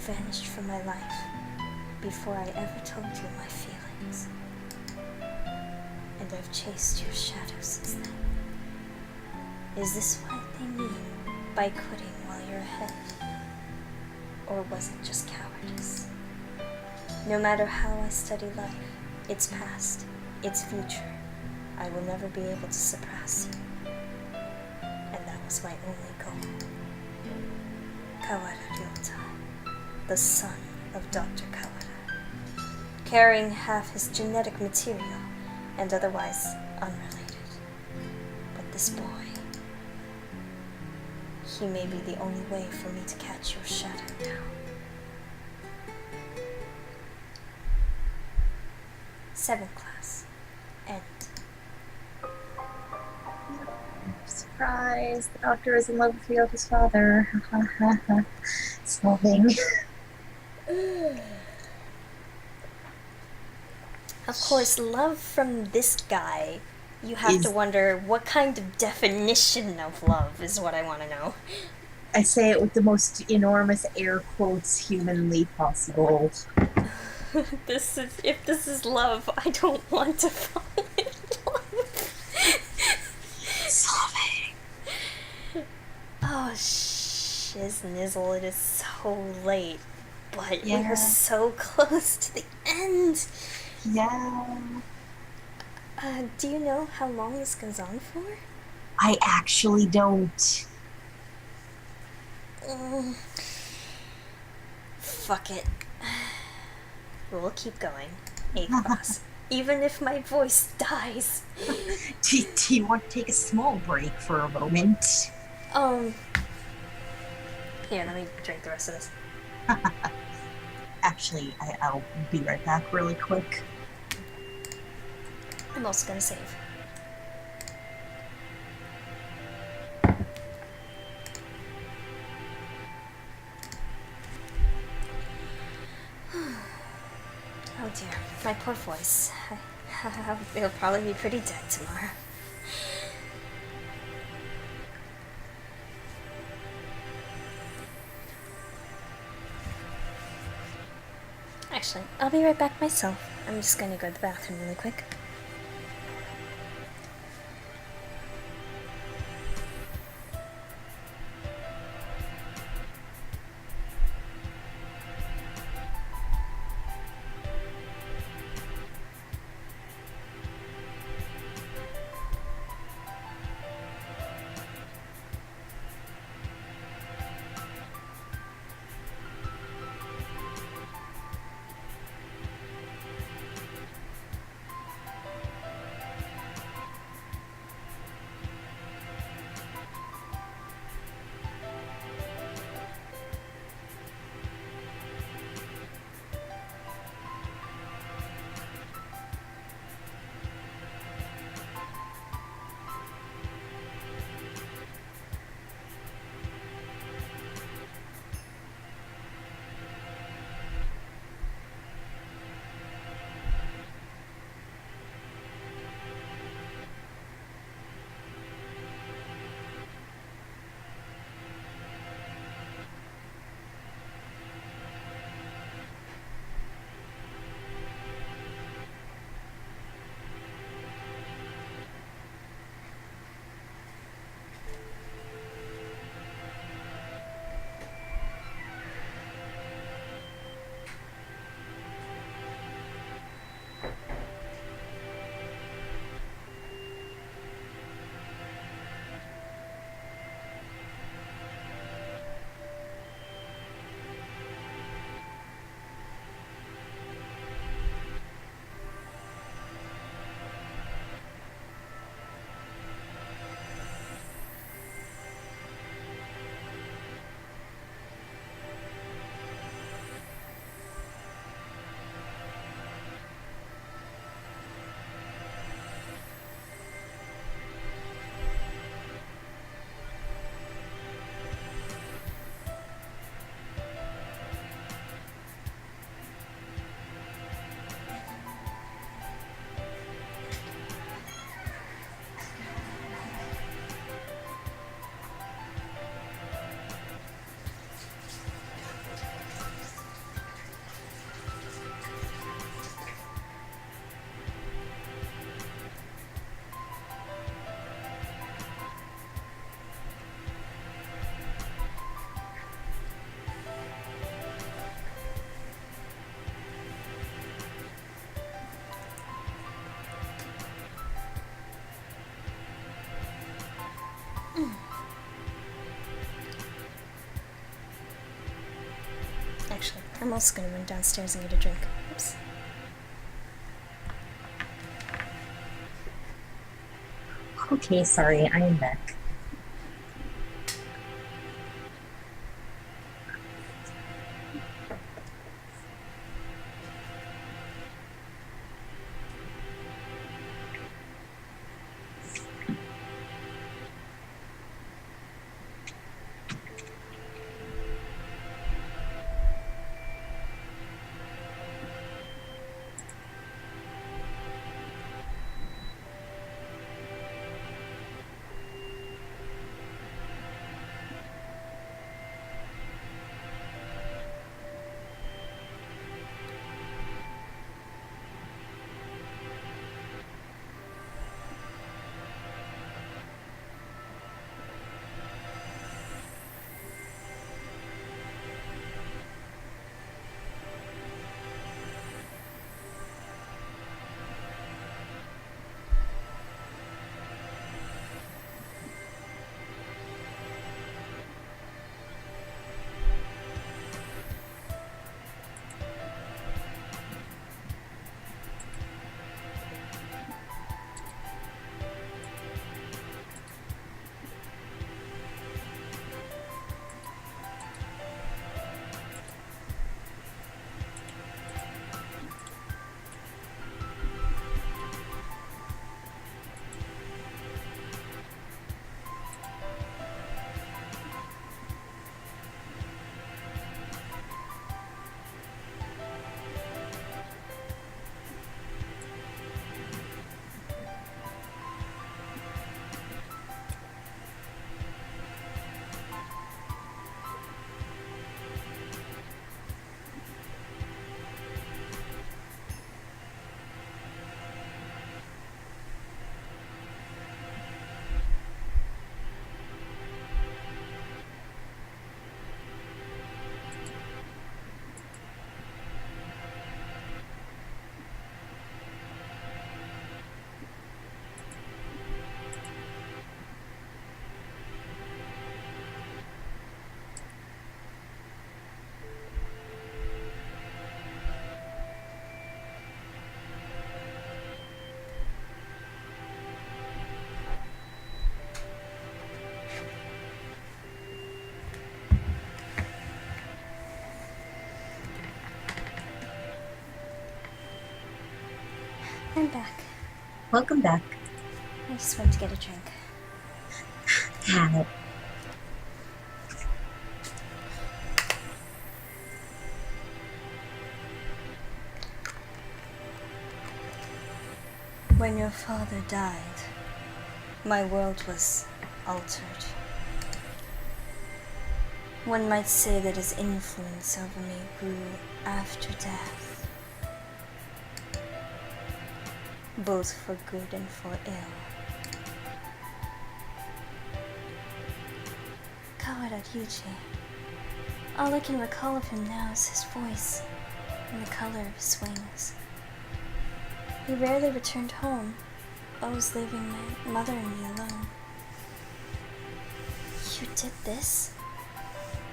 vanished from my life before I ever told you my feelings. And I've chased your shadow since then. Is this what they mean by quitting while you're ahead? Or was it just cowardice? No matter how I study life, its past, its future, I will never be able to surpass you. And that was my only goal. Kawada Ryota, the son of Dr. Kawada, carrying half his genetic material and otherwise unrelated. But this boy, he may be the only way for me to catch your shadow down. Seventh class. End. Surprise! The doctor is in love with Ryota's father. Solving. Of course, love from this guy, you have to wonder what kind of definition of love is what I want to know. I say it with the most enormous air quotes humanly possible. If this is love, I don't want to fall in love. Solving. Oh, shiznizzle, it is so late, but we are so close to the end. Yeah. Do you know how long this goes on for? I actually don't. Fuck it. We'll keep going. 8th class. Even if my voice dies. Do you want to take a small break for a moment? Here, let me drink the rest of this. Actually, I'll be right back really quick. I'm also gonna save. Oh dear, my poor voice. It'll probably be pretty dead tomorrow. Actually, I'll be right back myself. I'm just gonna go to the bathroom really quick. Actually, I'm also gonna run downstairs and get a drink. Oops. Okay, sorry, I am back. I'm back. Welcome back. I just went to get a drink. Have it. When your father died, my world was altered. One might say that his influence over me grew after death, both for good and for ill. Kawada Yuji. All I can recall of him now is his voice and the color of his wings. He rarely returned home, always leaving my mother and me alone. You did this?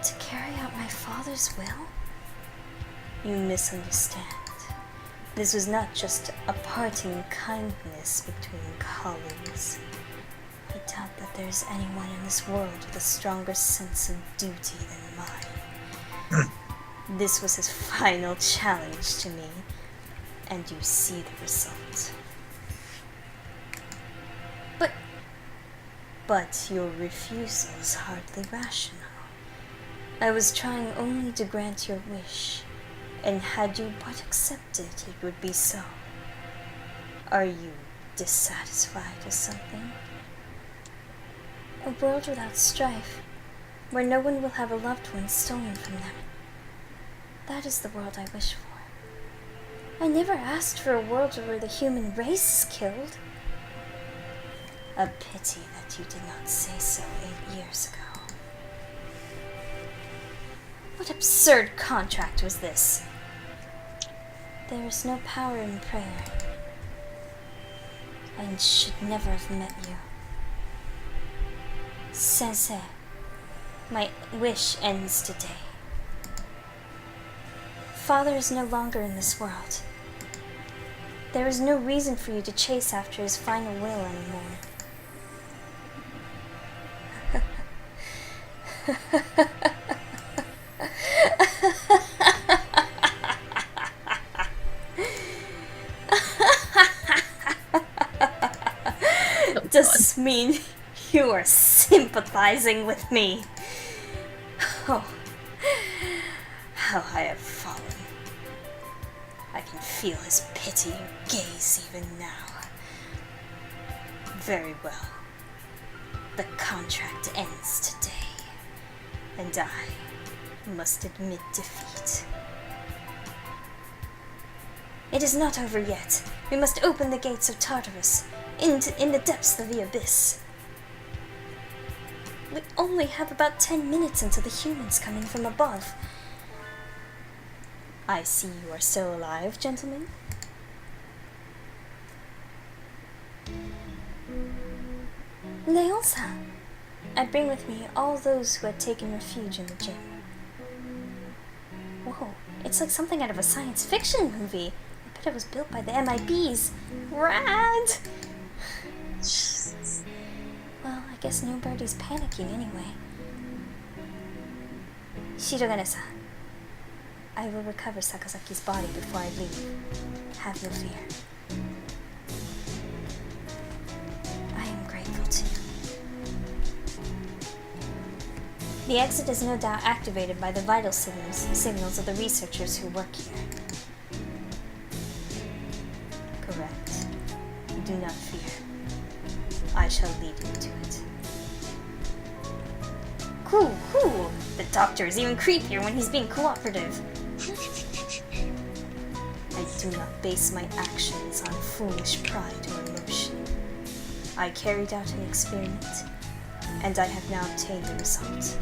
To carry out my father's will? You misunderstand. This was not just a parting kindness between colleagues. I doubt that there's anyone in this world with a stronger sense of duty than mine. This was his final challenge to me, and you see the result. But your refusal is hardly rational. I was trying only to grant your wish, and had you but accepted, it would be so. Are you dissatisfied with something? A world without strife, where no one will have a loved one stolen from them. That is the world I wish for. I never asked for a world where the human race is killed. A pity that you did not say so 8 years ago. What absurd contract was this? There is no power in prayer. I should never have met you. Sensei, my wish ends today. father is no longer in this world. There is no reason for you to chase after his final will anymore. Does this mean you are sympathizing with me? Oh, how I have fallen. I can feel his pitying gaze even now. Very well. The contract ends today, and I must admit defeat. It is not over yet. We must open the gates of Tartarus, in the depths of the abyss. We only have about 10 minutes until the humans come in from above. I see you are still alive, gentlemen. Leonsa, I bring with me all those who had taken refuge in the gym. Whoa, it's like something out of a science fiction movie. I bet it was built by the MIBs. Rad! Well, I guess nobody's panicking anyway. Shirogane-san, I will recover Sakazaki's body before I leave. Have no fear. I am grateful to you. The exit is no doubt activated by the vital signals of the researchers who work here. Correct. Do not fear. I shall lead you to it. Cool. The doctor is even creepier when he's being cooperative. I do not base my actions on foolish pride or emotion. I carried out an experiment, and I have now obtained the result.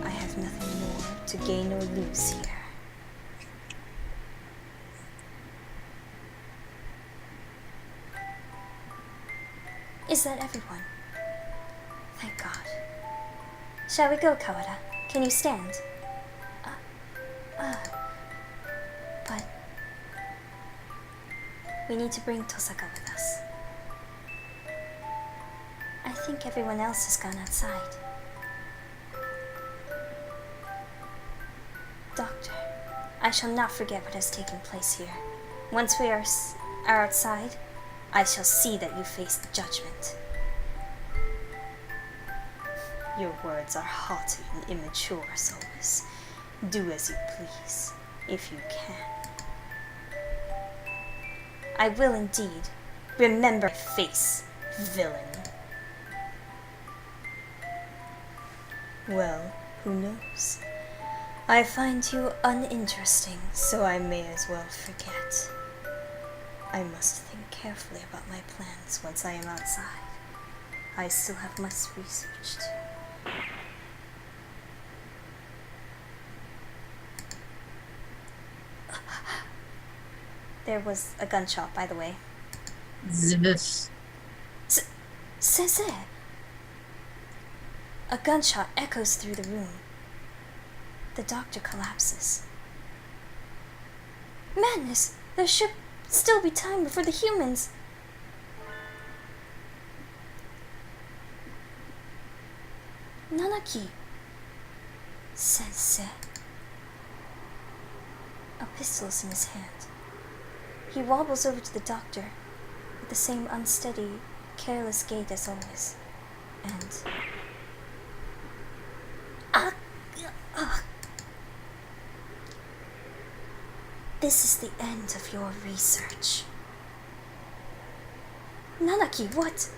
I have nothing more to gain or lose here. Is that everyone? Thank God. Shall we go, Kawada? Can you stand? But... we need to bring Tosaka with us. I think everyone else has gone outside. Doctor, I shall not forget what has taken place here. Once we are outside, I shall see that you face judgment. Your words are haughty and immature, Solus. Do as you please, if you can. I will indeed. Remember my face, villain. Well, who knows? I find you uninteresting, so I may as well forget. I must think carefully about my plans once I am outside. I still have much research to do. There was a gunshot, by the way. Sensei! A gunshot echoes through the room. The doctor collapses. Madness! There should still be time before the humans. Nanaki. Sensei. A pistol is in his hand. He wobbles over to the doctor with the same unsteady, careless gait as always. And... This is the end of your research. Nanaki, what?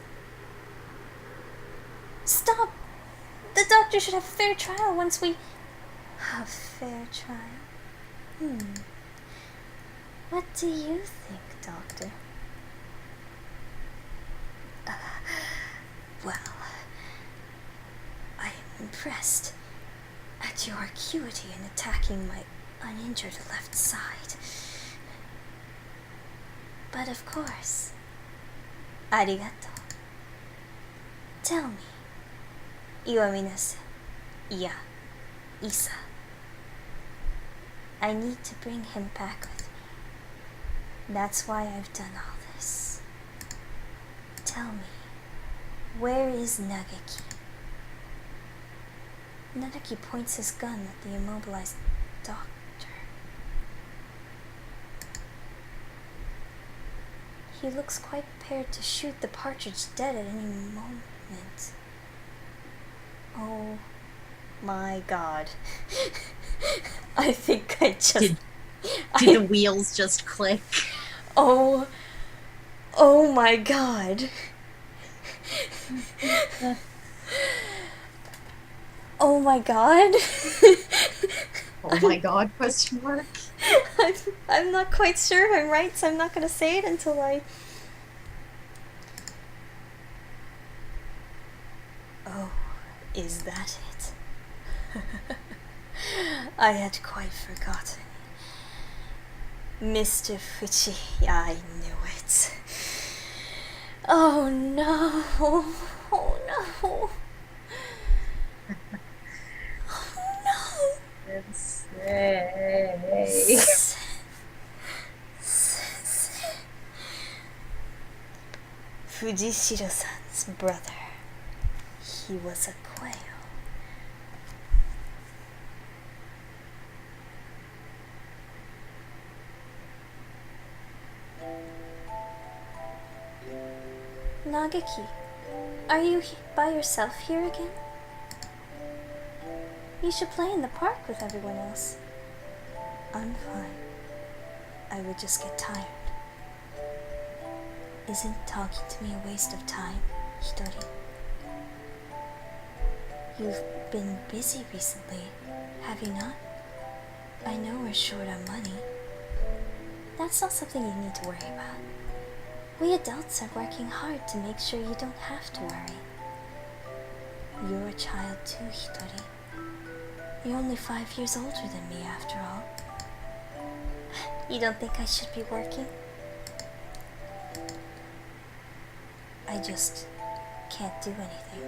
Stop! The doctor should have a fair trial once we... A fair trial? What do you think, Doctor? Well, I am impressed at your acuity in attacking my uninjured left side. But of course, arigato. Tell me, Iwaminase, iya, Isa. I need to bring him back with me. That's why I've done all this. Tell me, where is Nageki? Nageki points his gun at the immobilized doctor. He looks quite prepared to shoot the partridge dead at any moment. Oh my god. I think I just... Did the wheels just click? Oh my god. Oh my god. Oh my god, question mark. I'm not quite sure if I'm right, so I'm not gonna say it until I... Oh, is that it? I had quite forgotten. Mr. Fuji, I knew it. Oh no. Oh no. Oh no. Sensei. Fujishiro-san's brother. He was a quail. Nageki, are you by yourself here again? You should play in the park with everyone else. I'm fine. I would just get tired. Isn't talking to me a waste of time, Hitori? You've been busy recently, have you not? I know we're short on money. That's not something you need to worry about. We adults are working hard to make sure you don't have to worry. You're a child too, Hitori. You're only 5 years older than me, after all. You don't think I should be working? I just can't do anything.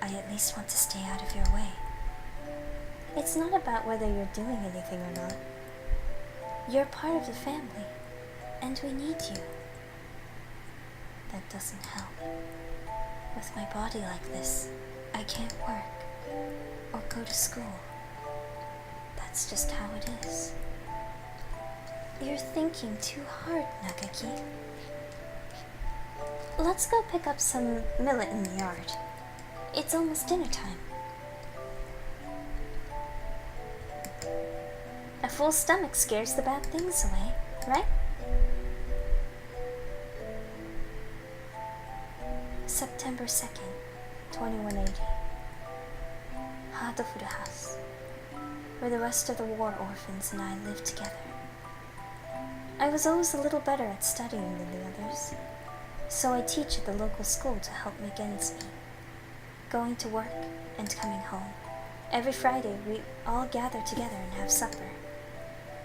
I at least want to stay out of your way. It's not about whether you're doing anything or not. You're part of the family, and we need you. That doesn't help. With my body like this, I can't work or go to school. That's just how it is. You're thinking too hard, Nageki. Let's go pick up some millet in the yard. It's almost dinner time. A full stomach scares the bad things away, right? September 2nd, 2180. Hurtful house, where the rest of the war orphans and I lived together. I was always a little better at studying than the others, so I teach at the local school to help make ends meet. Going to work and coming home. Every Friday we all gather together and have supper.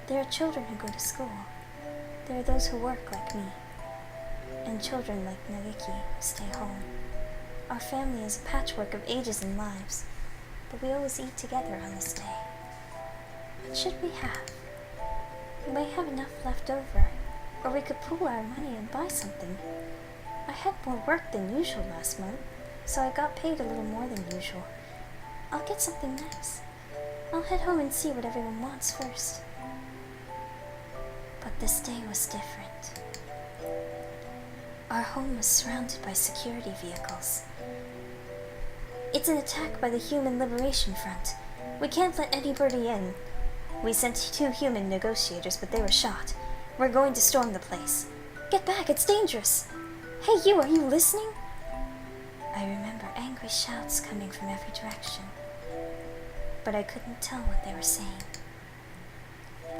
There are children who go to school. There are those who work like me, and children like Nageki who stay home. Our family is a patchwork of ages and lives, but we always eat together on this day. What should we have? We may have enough left over, or we could pool our money and buy something. I had more work than usual last month, so I got paid a little more than usual. I'll get something nice. I'll head home and see what everyone wants first. But this day was different. Our home was surrounded by security vehicles. It's an attack by the Human Liberation Front. We can't let anybody in. We sent 2 human negotiators, but they were shot. We're going to storm the place. Get back, it's dangerous. Hey you, are you listening? I remember angry shouts coming from every direction, but I couldn't tell what they were saying.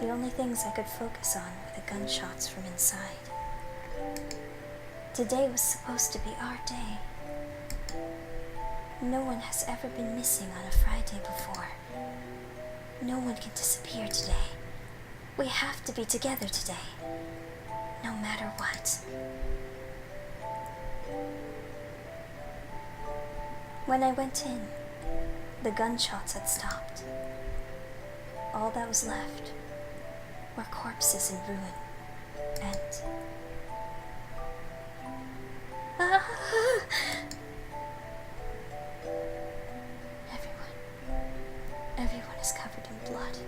The only things I could focus on were the gunshots from inside. Today was supposed to be our day. No one has ever been missing on a Friday before. No one can disappear today. We have to be together today, no matter what. When I went in, the gunshots had stopped. all that was left were corpses in ruin, and... Everyone is covered in blood.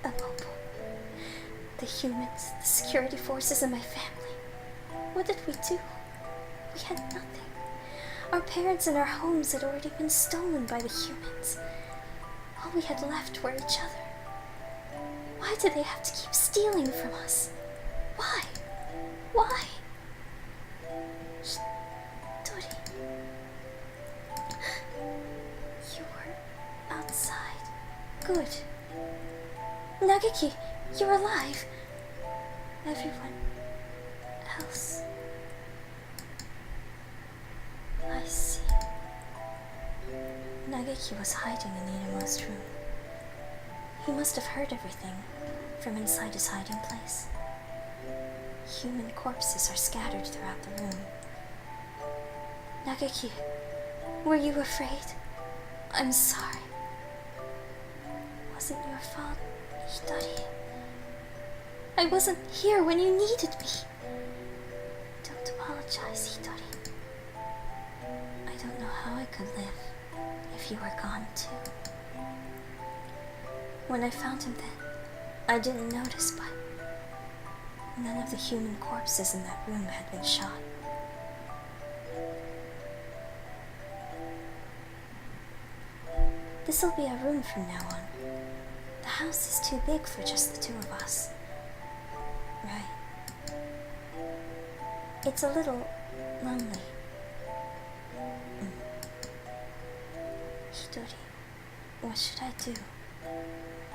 Immobile. The humans, the security forces, and my family. What did we do? We had nothing. Our parents and our homes had already been stolen by the humans. All we had left were each other. Why did they have to keep stealing from us? Why? Why? Tori. You were outside. Good. Nageki, you're alive. Everyone else. I see. Nageki was hiding in the innermost room. He must have heard everything from inside his hiding place. Human corpses are scattered throughout the room. Nageki, were you afraid? I'm sorry. Wasn't your fault, Hitori. I wasn't here when you needed me. Don't apologize, Hitori. I don't know how I could live if you were gone too. When I found him then, I didn't notice, but none of the human corpses in that room had been shot. This'll be our room from now on. The house is too big for just the two of us. Right. It's a little lonely. Hitori, what should I do?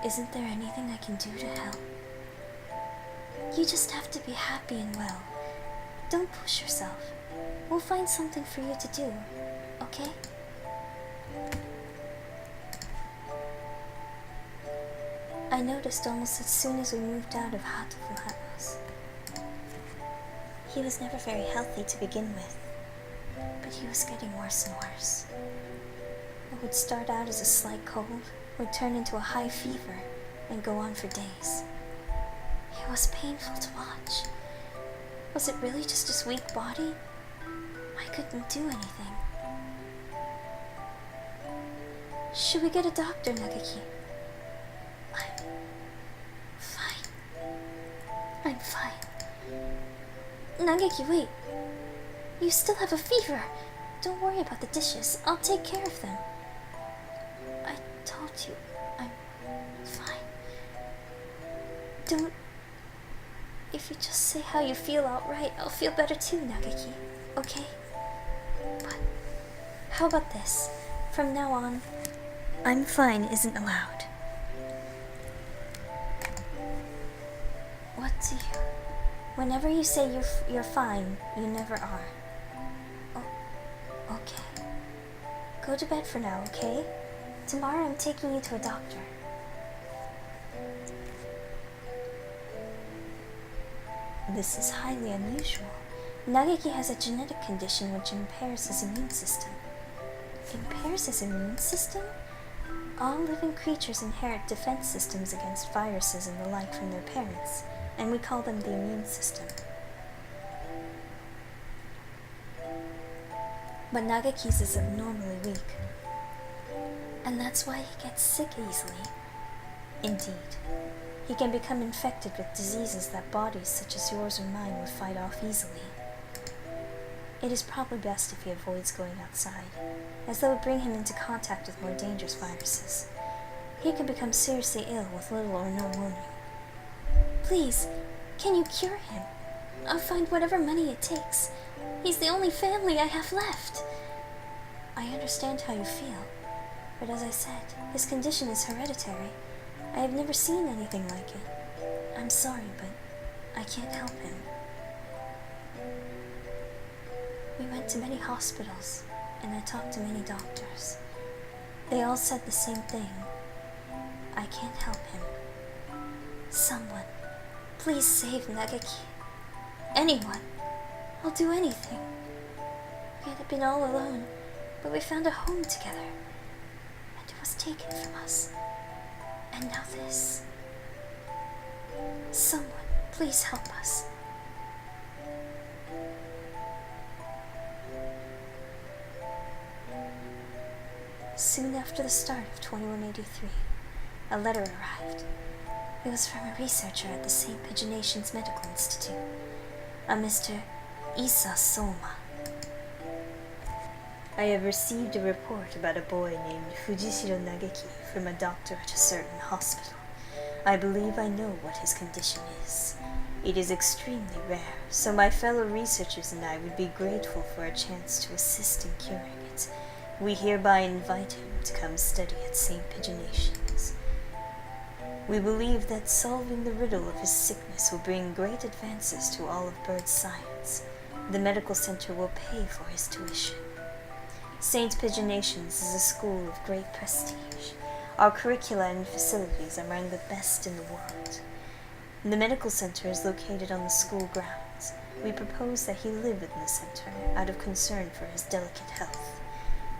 Isn't there anything I can do to help? You just have to be happy and well. Don't push yourself. We'll find something for you to do, okay? I noticed almost as soon as we moved out of Hurtful house. He was never very healthy to begin with, but he was getting worse and worse. It would start out as a slight cold, would turn into a high fever, and go on for days. It was painful to watch. Was it really just his weak body? I couldn't do anything. Should we get a doctor, Nageki? I'm fine. Nageki, wait. You still have a fever. Don't worry about the dishes. I'll take care of them. I told you, I'm fine. Don't... If you just say how you feel outright, I'll feel better too, Nageki. Okay? But how about this? From now on, I'm fine isn't allowed. What do you... Whenever you say you're fine, you never are. Oh, okay. Go to bed for now, okay? Tomorrow I'm taking you to a doctor. This is highly unusual. Nageki has a genetic condition which impairs his immune system. Impairs his immune system? All living creatures inherit defense systems against viruses and the like from their parents, and we call them the immune system. But Nageki's is abnormally weak, and that's why he gets sick easily. Indeed, he can become infected with diseases that bodies such as yours or mine would fight off easily. It is probably best if he avoids going outside, as that would bring him into contact with more dangerous viruses. He can become seriously ill with little or no warning. Please, can you cure him? I'll find whatever money it takes. He's the only family I have left. I understand how you feel, but as I said, his condition is hereditary. I have never seen anything like it. I'm sorry, but I can't help him. We went to many hospitals, and I talked to many doctors. They all said the same thing. I can't help him. Someone, please save Nageki. Anyone. I'll do anything. We had been all alone, but we found a home together, and it was taken from us. And now this. Someone, please help us. Soon after the start of 2183, a letter arrived. It was from a researcher at the St. Pagination's Medical Institute, a Mr. Isa Soma. I have received a report about a boy named Fujishiro Nageki from a doctor at a certain hospital. I believe I know what his condition is. It is extremely rare, so my fellow researchers and I would be grateful for a chance to assist in curing it. We hereby invite him to come study at St. Pagination's. We believe that solving the riddle of his sickness will bring great advances to all of bird science. The medical center will pay for his tuition. St. Pagination's is a school of great prestige. Our curricula and facilities are among the best in the world. The medical center is located on the school grounds. We propose that he live in the center out of concern for his delicate health.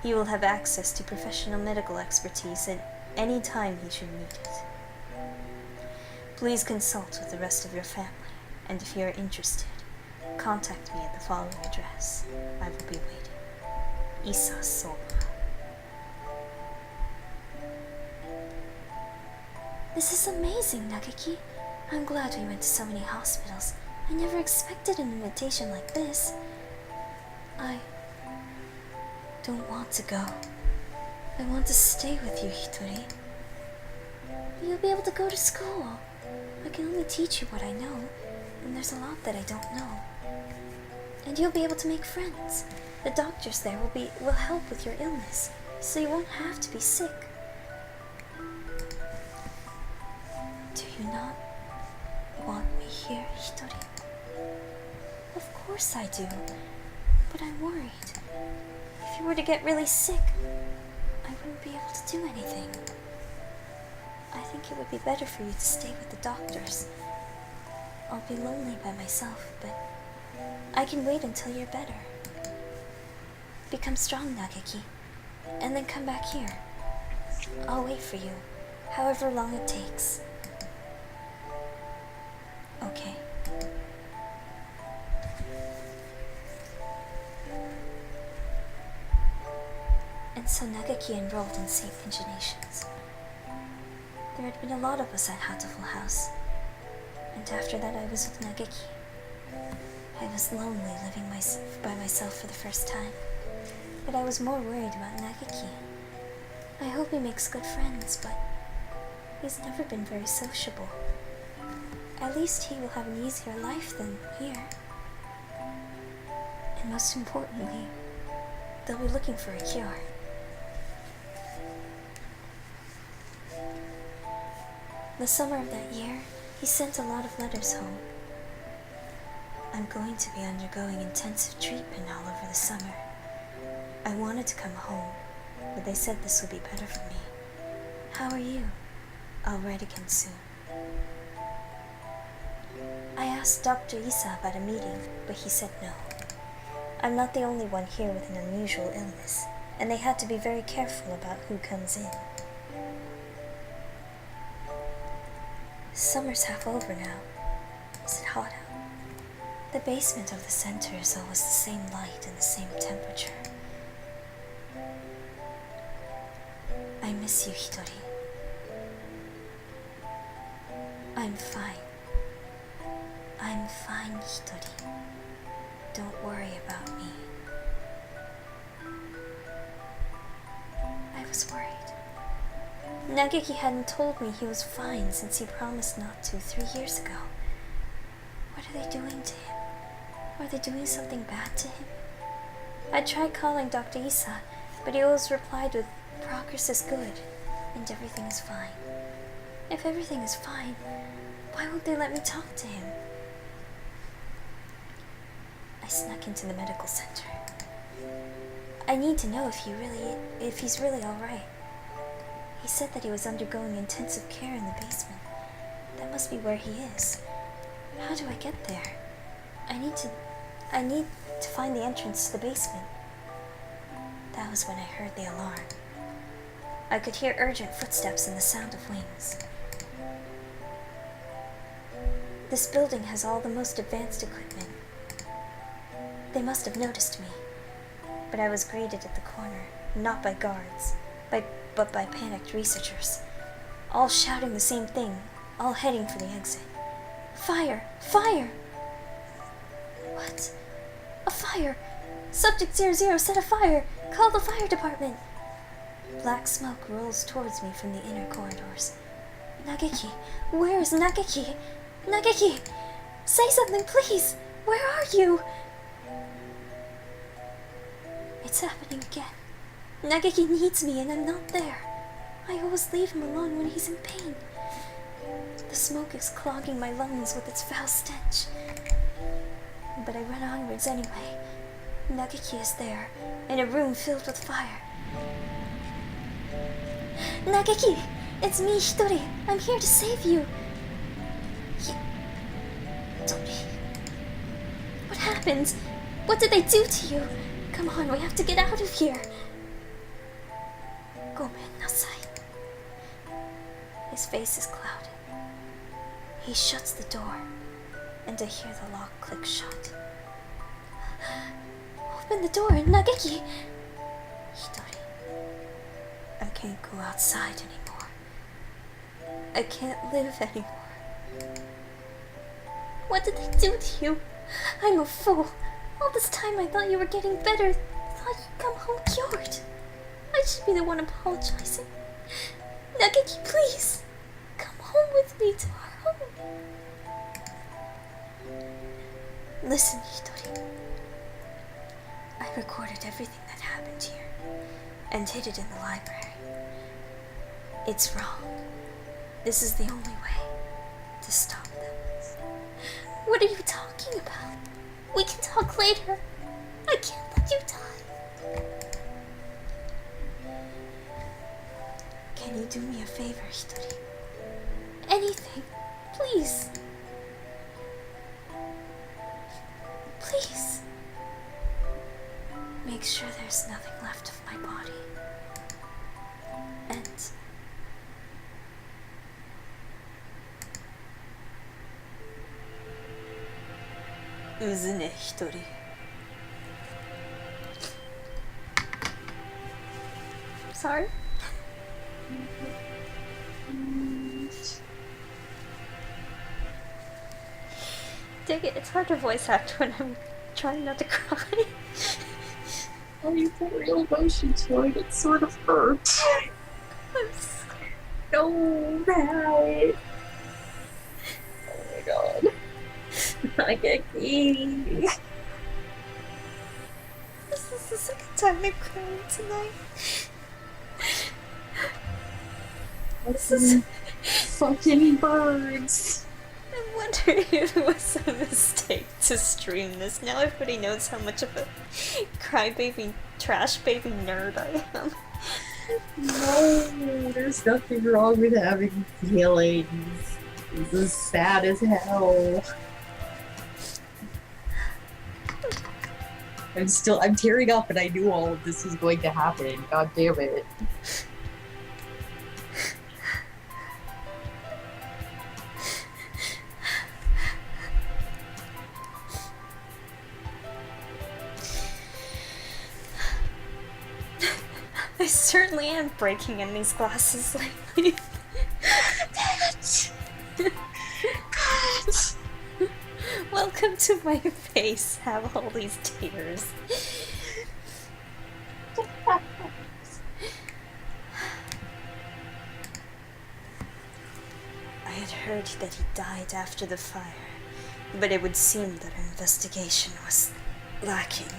He will have access to professional medical expertise at any time he should need it. Please consult with the rest of your family, and if you are interested, contact me at the following address. I will be waiting. Isa Soma. This is amazing, Nageki. I'm glad we went to so many hospitals. I never expected an invitation like this. I don't want to go. I want to stay with you, Hitori. You'll be able to go to school. I can only teach you what I know, and there's a lot that I don't know. And you'll be able to make friends. The doctors there will help with your illness, so you won't have to be sick. Do you not want me here, Hitori? Of course I do, but I'm worried. If you were to get really sick, I wouldn't be able to do anything. I think it would be better for you to stay with the doctors. I'll be lonely by myself, but I can wait until you're better. Become strong, Nageki, and then come back here. I'll wait for you, however long it takes. Okay. And so Nageki enrolled in St. Pagination's. There had been a lot of us at Hurtful House, and after that I was with Nageki. I was lonely living by myself for the first time, but I was more worried about Nageki. I hope he makes good friends, but he's never been very sociable. At least he will have an easier life than here. And most importantly, they'll be looking for a cure. The summer of that year, he sent a lot of letters home. I'm going to be undergoing intensive treatment all over the summer. I wanted to come home, but they said this would be better for me. How are you? I'll write again soon. I asked Dr. Isa about a meeting, but he said no. I'm not the only one here with an unusual illness, and they had to be very careful about who comes in. Summer's half over now. Is it hot out? The basement of the center is always the same light and the same temperature. I miss you, Hitori. I'm fine. I'm fine, Hitori. Don't worry about me. I was worried. Nageki hadn't told me he was fine since he promised not to 3 years ago. What are they doing to him? Are they doing something bad to him? I tried calling Dr. Isa, but he always replied with, "Progress is good, and everything is fine." If everything is fine, why won't they let me talk to him? I snuck into the medical center. I need to know if he's really all right. He said that he was undergoing intensive care in the basement. That must be where he is. How do I get there? I need to find the entrance to the basement. That was when I heard the alarm. I could hear urgent footsteps and the sound of wings. This building has all the most advanced equipment. They must have noticed me, but I was greeted at the corner, not by guards, but by panicked researchers, all shouting the same thing, all heading for the exit. Fire! Fire! What? A fire! Subject 00 set a fire! Call the fire department! Black smoke rolls towards me from the inner corridors. Nageki! Where is Nageki? Nageki! Say something, please! Where are you? It's happening again. Nageki needs me and I'm not there. I always leave him alone when he's in pain. The smoke is clogging my lungs with its foul stench. But I run onwards anyway. Nageki is there, in a room filled with fire. Nageki! It's me, Hitori. I'm here to save you. Hitori. What happened? What did they do to you? Come on, we have to get out of here. Gomen nasai. His face is clouded. He shuts the door, and I hear the lock click shut. Open the door, Nageki! Hitori. I can't go outside anymore. I can't live anymore. What did they do to you? I'm a fool. All this time I thought you were getting better. I thought you'd come home cured. I should be the one apologizing. Nageki, please! Come home with me to our home. Listen, Hitori. I recorded everything that happened here and hid it in the library. It's wrong. This is the only way to stop them. What are you talking about? We can talk later. I can't let you die. Can you do me a favor, Hitori? Anything. Please. Please. Make sure there's nothing left of my body. And Uzune Hitori. Sorry? Dang it, it's hard to voice act when I'm trying not to cry. Oh, you put real emotion to it. It sort of hurt. I'm sorry. No, that. Oh my god. Nageki. This is the second time I've cried tonight. This is fucking birds. I wonder if it was a mistake to stream this. Now everybody knows how much of a crybaby, trash baby nerd I am. No, there's nothing wrong with having feelings. This is sad as hell. I'm tearing up and I knew all of this was going to happen. God damn it. I certainly am breaking in these glasses lately. Welcome to my face, have all these tears. I had heard that he died after the fire, but it would seem that our investigation was lacking.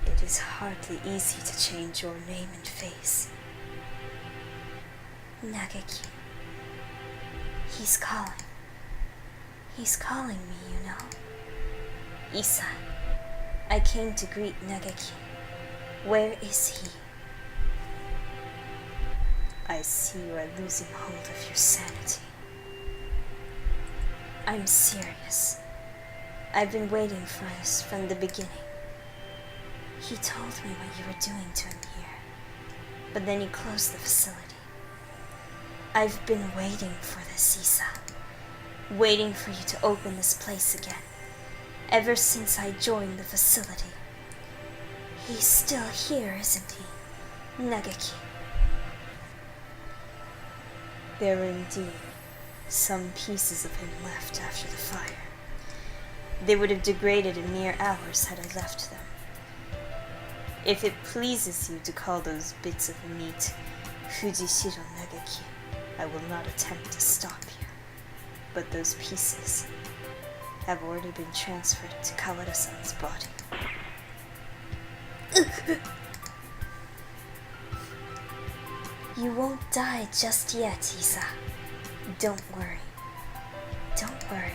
It is hardly easy to change your name and face. Nageki. He's calling. He's calling me, you know. Isa. I came to greet Nageki. Where is he? I see you are losing hold of your sanity. I'm serious. I've been waiting for this from the beginning. He told me what you were doing to him here. but then you closed the facility. I've been waiting for this, Isa. Waiting for you to open this place again. Ever since I joined the facility. He's still here, isn't he? Nageki. There are indeed some pieces of him left after the fire. They would have degraded in mere hours had I left them. If it pleases you to call those bits of meat Fujishiro Nageki, I will not attempt to stop you. But those pieces have already been transferred to Kawada-san's body. You won't die just yet, Isa. Don't worry. Don't worry.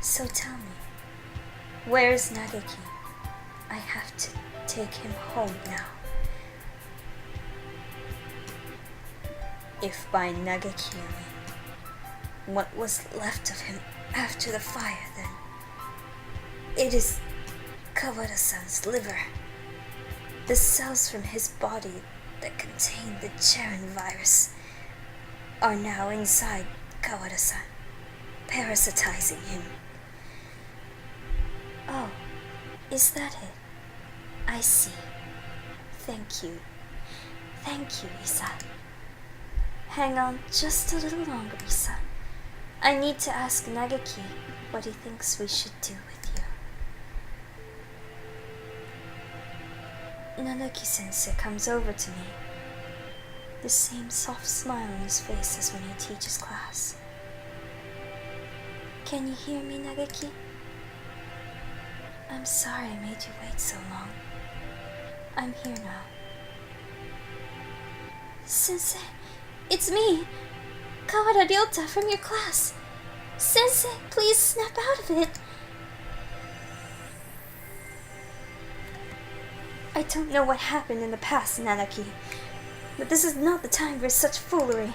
So tell me, where's Nageki? I have to take him home now. If by Nageki you mean what was left of him after the fire, then it is Kawada-san's liver. The cells from his body that contain the Charon virus are now inside Kawada-san, parasitizing him. Oh, is that it? I see. Thank you. Thank you, Isa. Hang on just a little longer, Isa. I need to ask Nageki what he thinks we should do with you. Nanaki-sensei comes over to me. The same soft smile on his face as when he teaches class. Can you hear me, Nageki? I'm sorry I made you wait so long. I'm here now. Sensei, it's me, Kawada Ryota from your class. Sensei, please snap out of it. I don't know what happened in the past, Nanaki, but this is not the time for such foolery.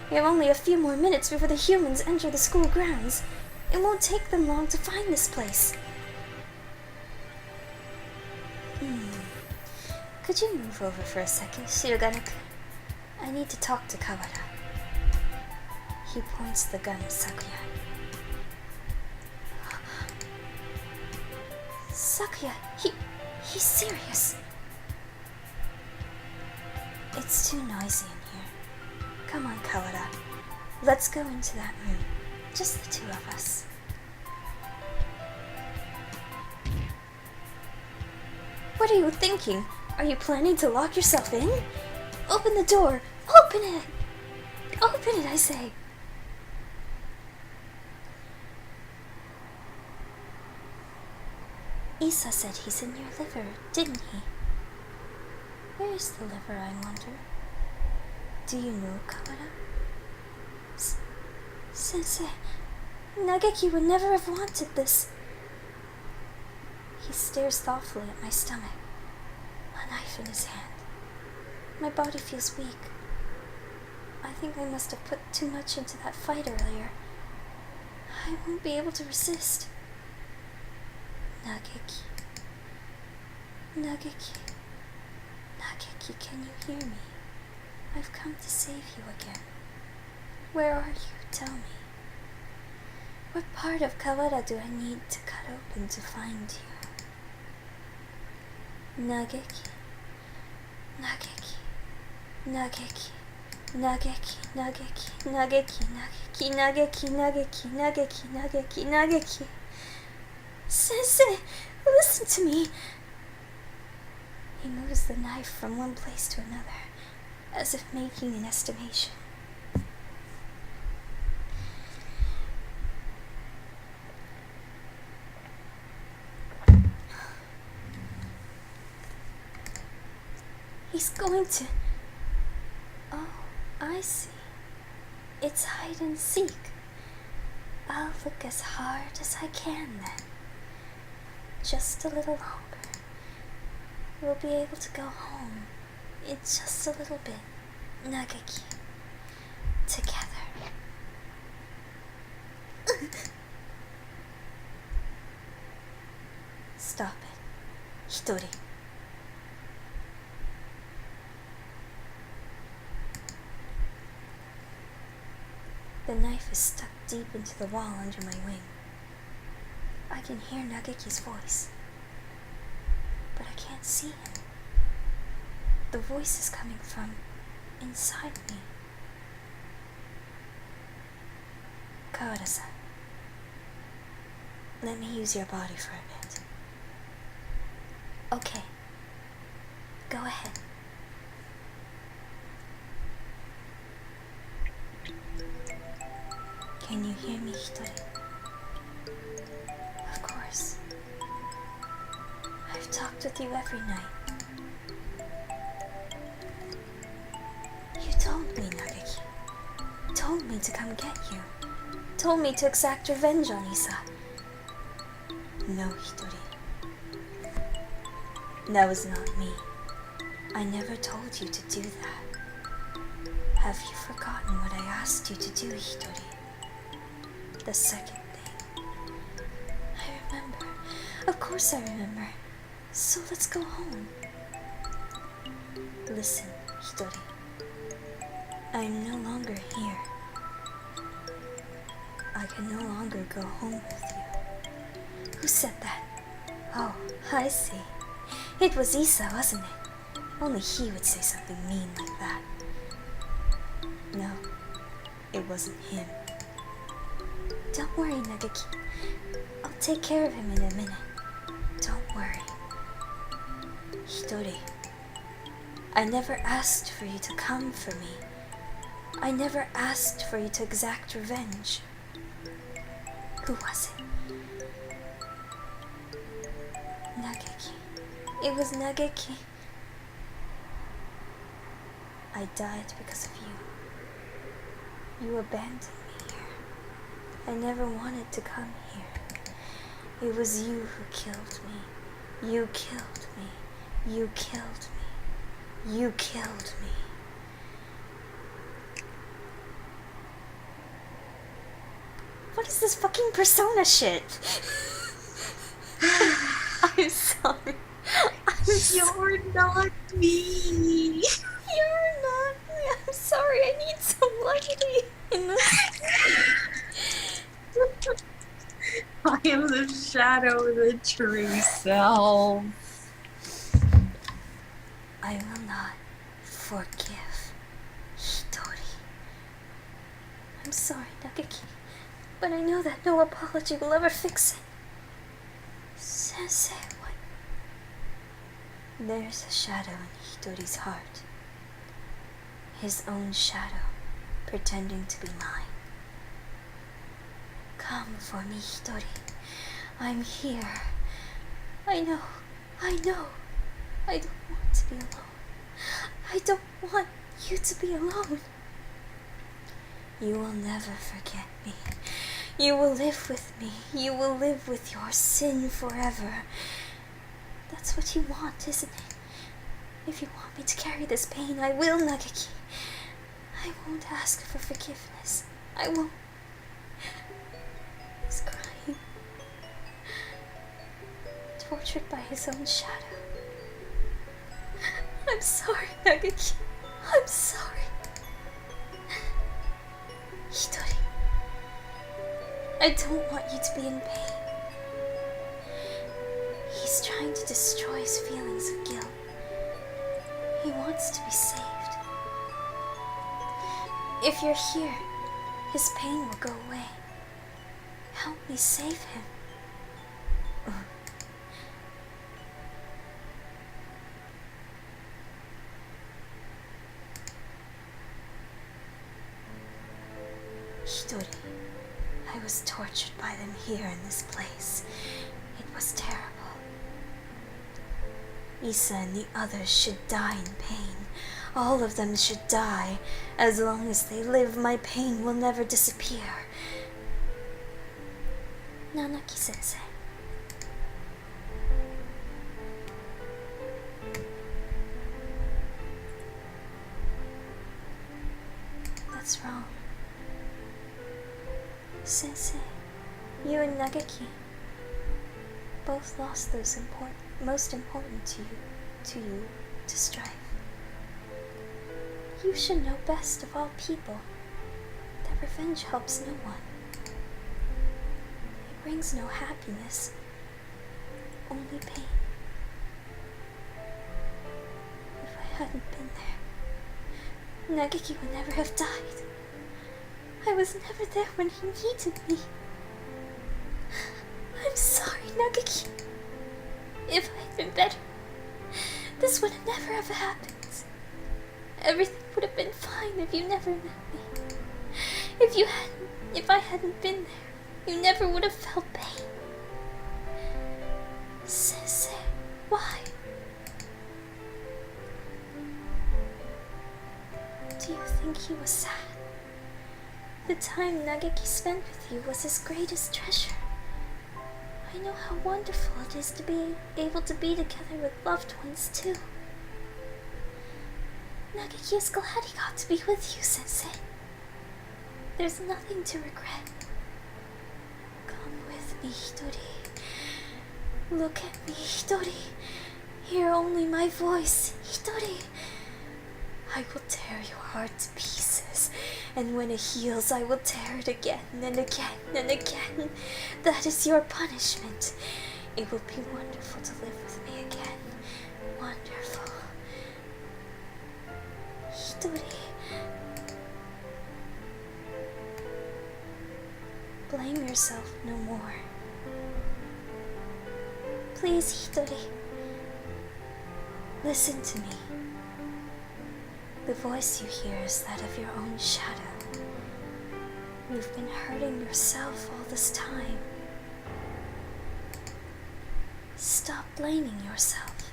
We have only a few more minutes before the humans enter the school grounds. It won't take them long to find this place. Could you move over for a second, Shirogane-kun? I need to talk to Kawada. He points the gun at Sakuya. Sakuya, he's serious. It's too noisy in here. Come on, Kawada. Let's go into that room. Just the two of us. What are you thinking? Are you planning to lock yourself in? Open the door! Open it! Open it, I say! Isa said he's in your liver, didn't he? Where's the liver, I wonder? Do you know, Kawada? Sensei, Nageki would never have wanted this. He stares thoughtfully at my stomach, a knife in his hand. My body feels weak. I think I must have put too much into that fight earlier. I won't be able to resist. Nageki. Nageki. Nageki, can you hear me? I've come to save you again. Where are you? Tell me. What part of Kawada do I need to cut open to find you? Nageki. Nageki. Nageki. Nageki. Nageki. Nageki. Nageki. Nageki. Nageki. Nageki. Nageki. Nageki. Sensei, listen to me. He moves the knife from one place to another, as if making an estimation. He's going to... Oh, I see. It's hide and seek. I'll look as hard as I can then. Just a little longer. We'll be able to go home in just a little bit, Nageki. Together. Stop it. Hitori. The knife is stuck deep into the wall under my wing. I can hear Nageki's voice, but I can't see him. The voice is coming from inside me. Kawada-san, let me use your body for a bit. Okay, go ahead. Can you hear me, Hitori? Of course. I've talked with you every night. You told me, Nageki. Told me to come get you. Told me to exact revenge on Isa. No, Hitori. That was not me. I never told you to do that. Have you forgotten what I asked you to do, Hitori? The second thing. I remember. Of course I remember. So let's go home. Listen, Hitori. I am no longer here. I can no longer go home with you. Who said that? Oh, I see. It was Isa, wasn't it? Only he would say something mean like that. No, it wasn't him. Don't worry, Nageki. I'll take care of him in a minute. Don't worry. Hitori, I never asked for you to come for me. I never asked for you to exact revenge. Who was it? Nageki. It was Nageki. I died because of you. You abandoned me here. I never wanted to come here. It was you who killed me. You killed me. You killed me. You killed me. What is this fucking persona shit? I'm sorry. You're not me. You're not me. I'm sorry. I need some levity in this. I am the shadow of the true self. I will not forgive Hitori. I'm sorry, Nageki, but I know that no apology will ever fix it. Sensei, what? There's a shadow in Hitori's heart. His own shadow, pretending to be mine. Come for me, Hitori. I'm here. I know. I don't want to be alone. I don't want you to be alone. You will never forget me. You will live with me. You will live with your sin forever. That's what you want, isn't it? If you want me to carry this pain, I will, Nageki. I won't ask for forgiveness. I won't. He's crying. Tortured by his own shadow. I'm sorry, Nageki. I'm sorry. Hitori, I don't want you to be in pain. He's trying to destroy his feelings of guilt. He wants to be saved. If you're here, his pain will go away. Help me save him. Hitori, I was tortured by them here in this place. It was terrible. Isa and the others should die in pain. All of them should die. As long as they live, my pain will never disappear. Nanaki-sensei. That's wrong. Sensei, you and Nageki both lost those most important to you to strife. You should know best of all people that Revenge helps no one. It brings no happiness, only pain. If I hadn't been there, Nageki would never have died. I was never there when he needed me. I'm sorry, Nageki. If I had been better, this would have never have happened. Everything would have been fine if you never met me. If I hadn't been there, you never would have felt pain. Sensei, why? Do you think he was sad? The time Nageki spent with you was his greatest treasure. I know how wonderful it is to be able to be together with loved ones too. Nageki is glad he got to be with you, Sensei. There's nothing to regret. Come with me, Hitori. Look at me, Hitori. Hear only my voice, Hitori. I will tear your heart to pieces, and when it heals, I will tear it again and again and again. That is your punishment. It will be wonderful to live with me again. Wonderful. Hitori. Blame yourself no more. Please, Hitori. Listen to me. The voice you hear is that of your own shadow. You've been hurting yourself all this time. Stop blaming yourself.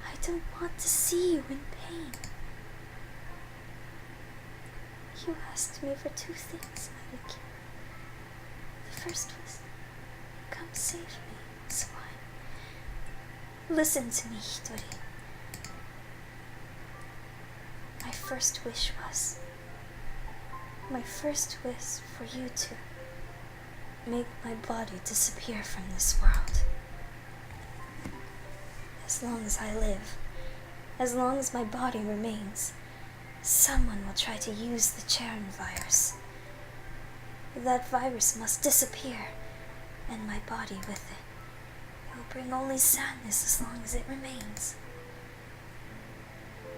I don't want to see you in pain. You asked me for two things, Nageki. The first was, come save me, so listen to me, Hitori. My first wish for you to make my body disappear from this world. As long as I live, as long as my body remains, someone will try to use the Charon virus. That virus must disappear, and my body with it. It will bring only sadness as long as it remains.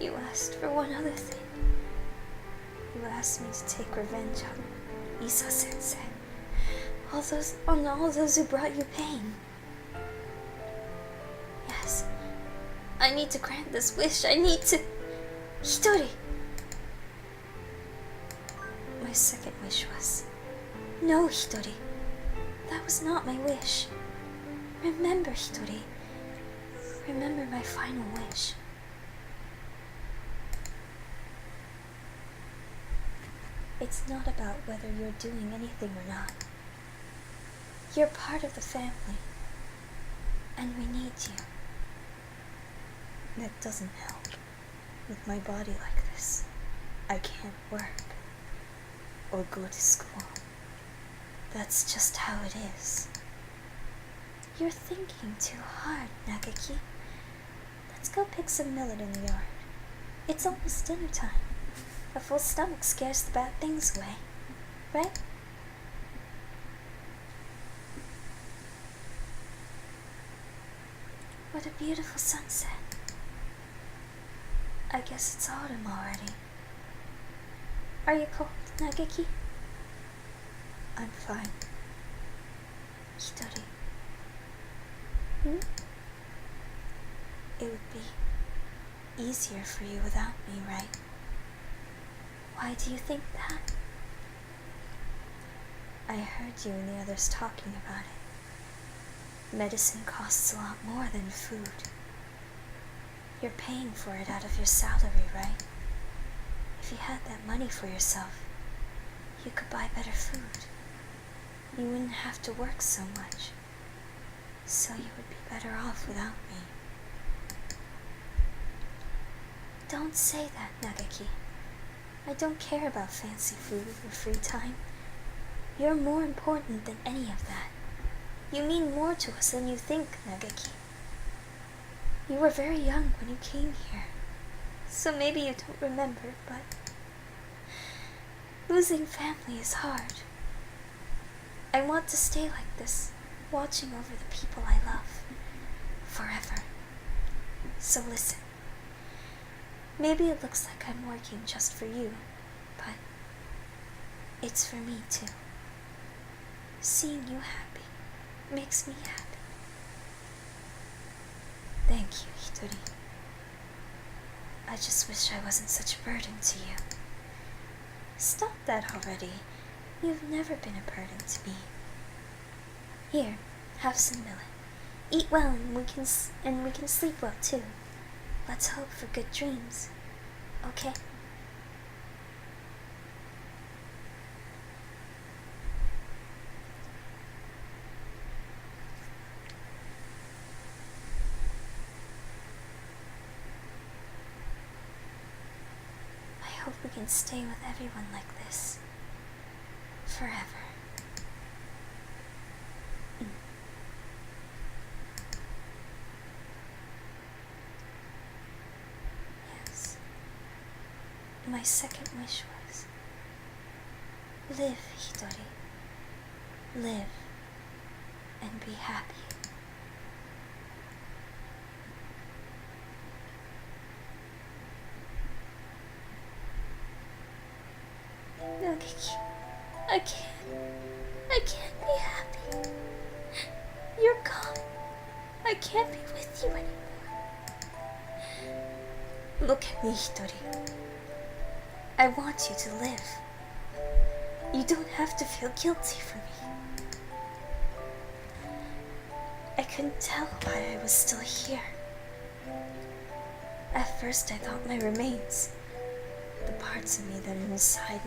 You asked for one other thing. You asked me to take revenge on Isa-sensei. On all those who brought you pain. Yes. I need to grant this wish. I need to... Hitori! My second wish was... No, Hitori. That was not my wish. Remember, Hitori. Remember my final wish. It's not about whether you're doing anything or not. You're part of the family, and we need you. That doesn't help. With my body like this, I can't work or go to school. That's just how it is. You're thinking too hard, Nageki. Let's go pick some millet in the yard. It's almost dinner time. A full stomach scares the bad things away, right? What a beautiful sunset. I guess it's autumn already. Are you cold, Nageki? I'm fine. Hitori. It would be easier for you without me, right? Why do you think that? I heard you and the others talking about it. Medicine costs a lot more than food. You're paying for it out of your salary, right? If you had that money for yourself, you could buy better food. You wouldn't have to work so much. So you would be better off without me. Don't say that, Nageki. I don't care about fancy food or free time. You're more important than any of that. You mean more to us than you think, Nageki. You were very young when you came here, so maybe you don't remember, but... Losing family is hard. I want to stay like this, watching over the people I love, forever. So listen. Maybe it looks like I'm working just for you, but it's for me too. Seeing you happy makes me happy. Thank you, Hitori. I just wish I wasn't such a burden to you. Stop that already. You've never been a burden to me. Here, have some millet. Eat well and we can sleep well too. Let's hope for good dreams. Okay? I hope we can stay with everyone like this. Forever. Yes. My second wish was, live, Hitori. Live and be happy. Nageki, I can't be happy. You're gone. I can't be with you anymore. Look at me, Hitori. I want you to live. You don't have to feel guilty for me. I couldn't tell why I was still here. At first I thought my remains, the parts of me that are inside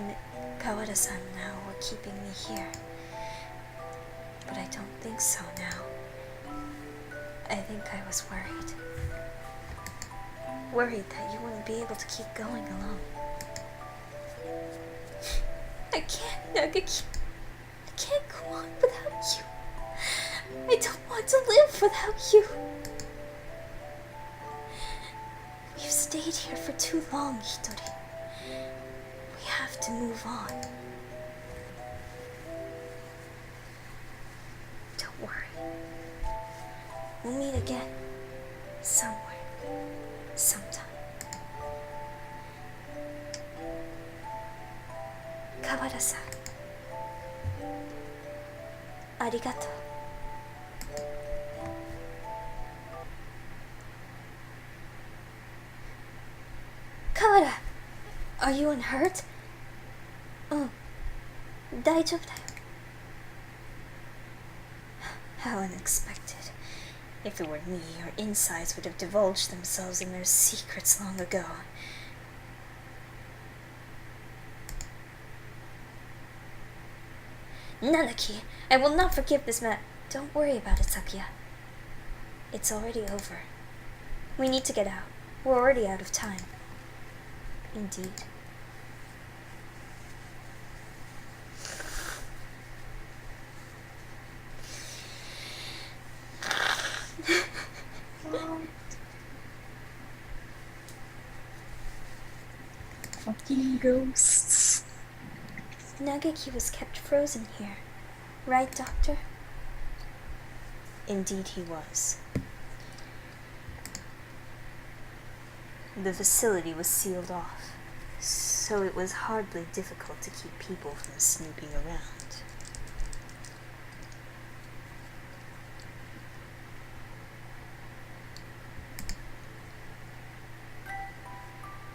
Kawada-san now, were keeping me here. But I don't think so now. I think I was worried. Worried that you wouldn't be able to keep going alone. I can't, Nageki. I can't go on without you. I don't want to live without you. We've stayed here for too long, Hitori. We have to move on. Don't worry. We'll meet again. Somewhere. Sometime. Kawada-san. Arigato. Kawada! Are you unhurt? Oh, 大丈夫だよ. How unexpected. If it were me, your insides would have divulged themselves in their secrets long ago. Nanaki, I will not forgive this man. Don't worry about it, Sakuya. It's already over. We need to get out. We're already out of time. Indeed. Fucking ghosts. Nageki was kept frozen here. Right, Doctor? Indeed he was. The facility was sealed off, so it was hardly difficult to keep people from snooping around.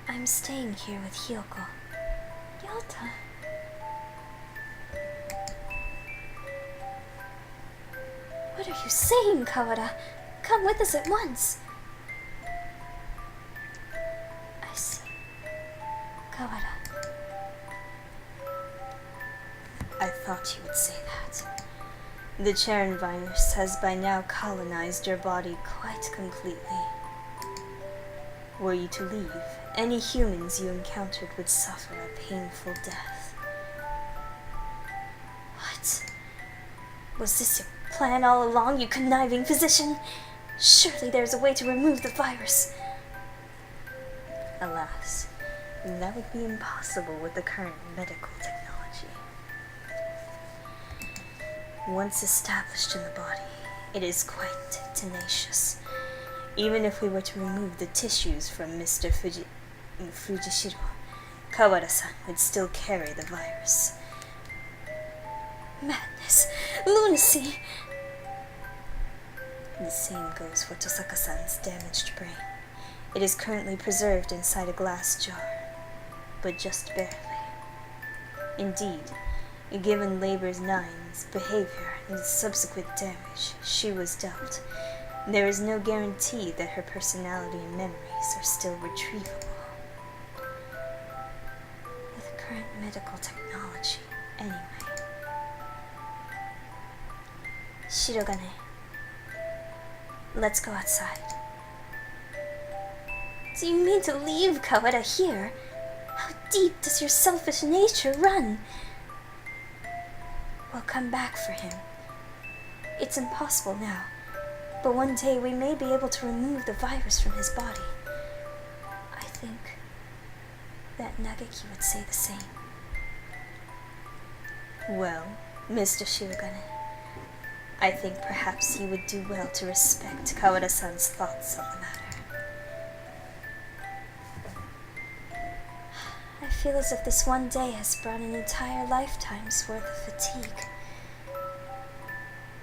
I'm staying here with Hyoko. Yota. What are you saying, Kawada? Come with us at once. I see. Kawada. I thought you would say that. The Charon virus has by now colonized your body quite completely. Were you to leave, any humans you encountered would suffer a painful death. What? Was this your plan all along, you conniving physician? Surely there's a way to remove the virus. Alas, That would be impossible with the current medical technology. Once established in the body, it is quite tenacious. Even if we were to remove the tissues from Mr. Fujishiro, Kawara-san would still carry the virus. Madness! Lunacy! The same goes for Tosaka-san's damaged brain. It is currently preserved inside a glass jar, but just barely. Indeed, given Labor 9's behavior and the subsequent damage she was dealt, there is no guarantee that her personality and memories are still retrievable. With current medical technology, anyway. Shirogane, let's go outside. Do you mean to leave Kawara here? How deep does your selfish nature run? We'll come back for him. It's impossible now, but one day we may be able to remove the virus from his body. I think that Nageki would say the same. Well, Mr. Shirogane, I think perhaps you would do well to respect Kawara-san's thoughts on the matter. I feel as if this one day has brought an entire lifetime's worth of fatigue.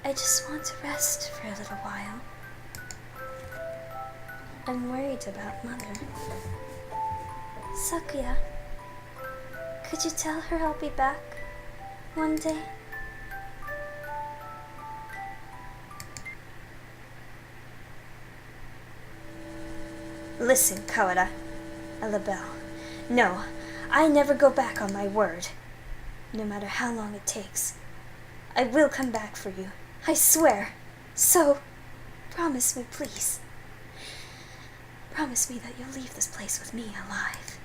I just want to rest for a little while. I'm worried about Mother. Sakuya, could you tell her I'll be back one day? Listen, Kawara. A label. No, I never go back on my word. No matter how long it takes. I will come back for you. I swear. So, promise me, please. Promise me that you'll leave this place with me alive.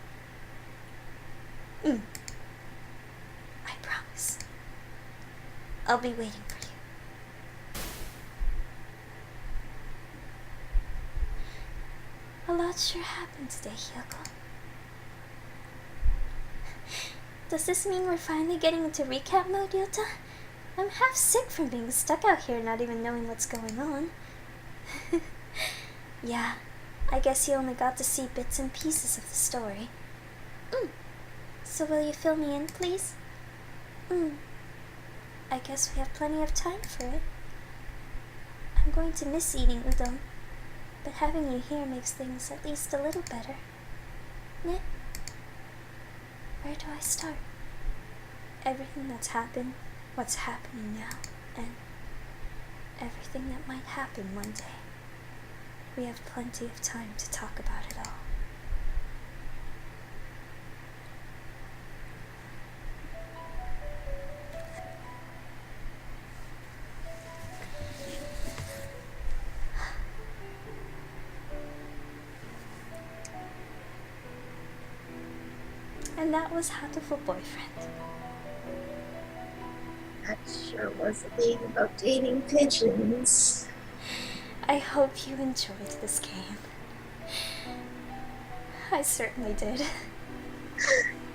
I promise. I'll be waiting for you. A lot sure happened today, Hyoko. Does this mean we're finally getting into recap mode, Yota? I'm half sick from being stuck out here not even knowing what's going on. Yeah, I guess you only got to see bits and pieces of the story. So will you fill me in, please? I guess we have plenty of time for it. I'm going to miss eating udon, but having you here makes things at least a little better. Ne? Where do I start? Everything that's happened, what's happening now, and everything that might happen one day. We have plenty of time to talk about it all. And that was Hurtful Boyfriend. That sure was a thing about dating pigeons. I hope you enjoyed this game. I certainly did.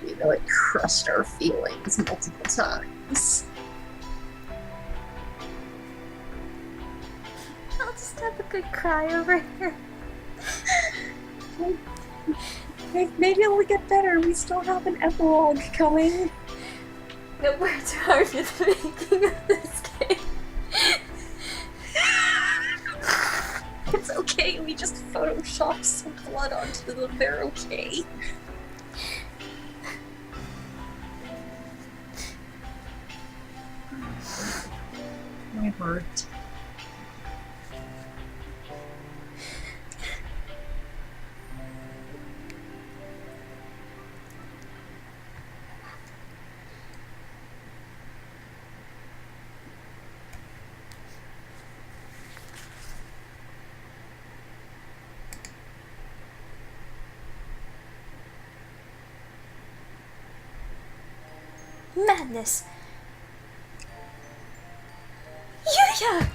You know, it crushed our feelings multiple times. I'll just have a good cry over here. Maybe it'll get better. We still have an epilogue coming. No words are hard for the making of this game. It's okay, we just photoshopped some blood onto them. They're okay. My heart. Madness. Yuya!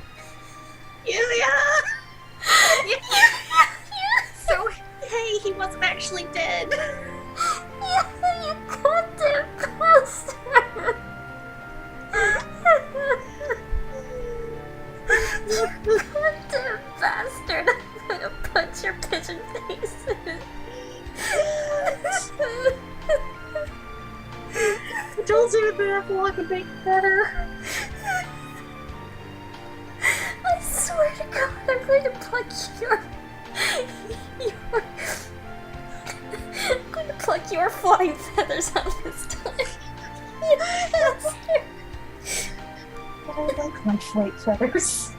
Yuya! So, hey, he wasn't actually dead. told you that apple like a big feather. I swear to God, I'm going to pluck I'm going to pluck your flying feathers out this time. You bastard. I like my flight feathers.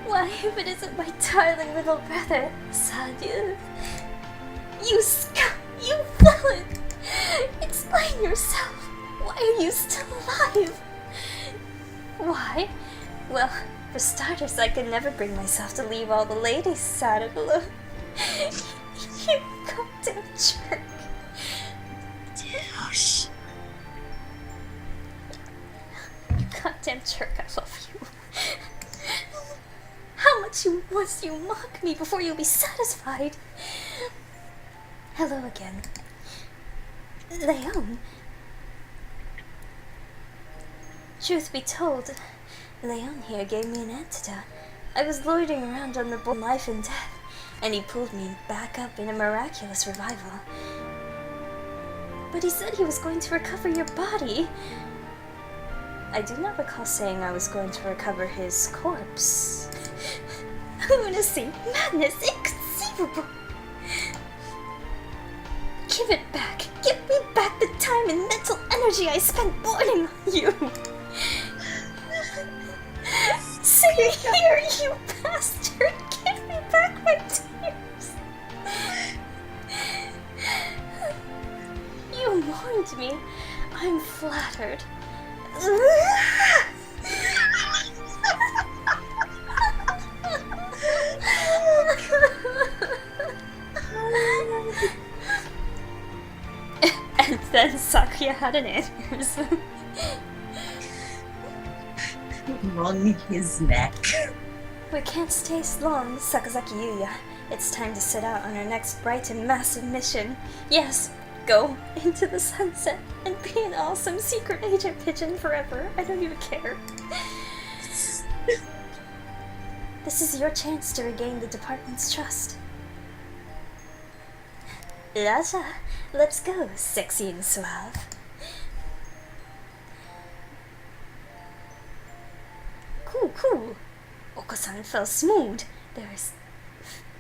Why, if it isn't my darling little brother, Sadia? You you villain! Explain yourself. Why are you still alive? Why? Well, for starters, I could never bring myself to leave all the ladies sad and alone. You goddamn jerk. Douche. Goddamn jerk, I love you. How much must you mock me before you'll be satisfied? Hello again. Leon. Truth be told, Leon here gave me an antidote. I was loitering around on the border of life and death, and he pulled me back up in a miraculous revival. But he said he was going to recover your body. I do not recall saying I was going to recover his corpse. Lunacy, madness, inconceivable! Give it back! Give me back the time and mental energy I spent boiling on you! Stay here, you bastard! Give me back my tears! You mourned me. I'm flattered. And then Sakuya had an aneurysm. Wrung his neck. We can't stay long, Sakazaki Yuya. It's time to set out on our next bright and massive mission. Yes, go into the sunset and be an awesome secret agent pigeon forever. I don't even care. This is your chance to regain the department's trust. Raja, let's go, sexy and suave. Cool. Oko-san fell smooth. There's...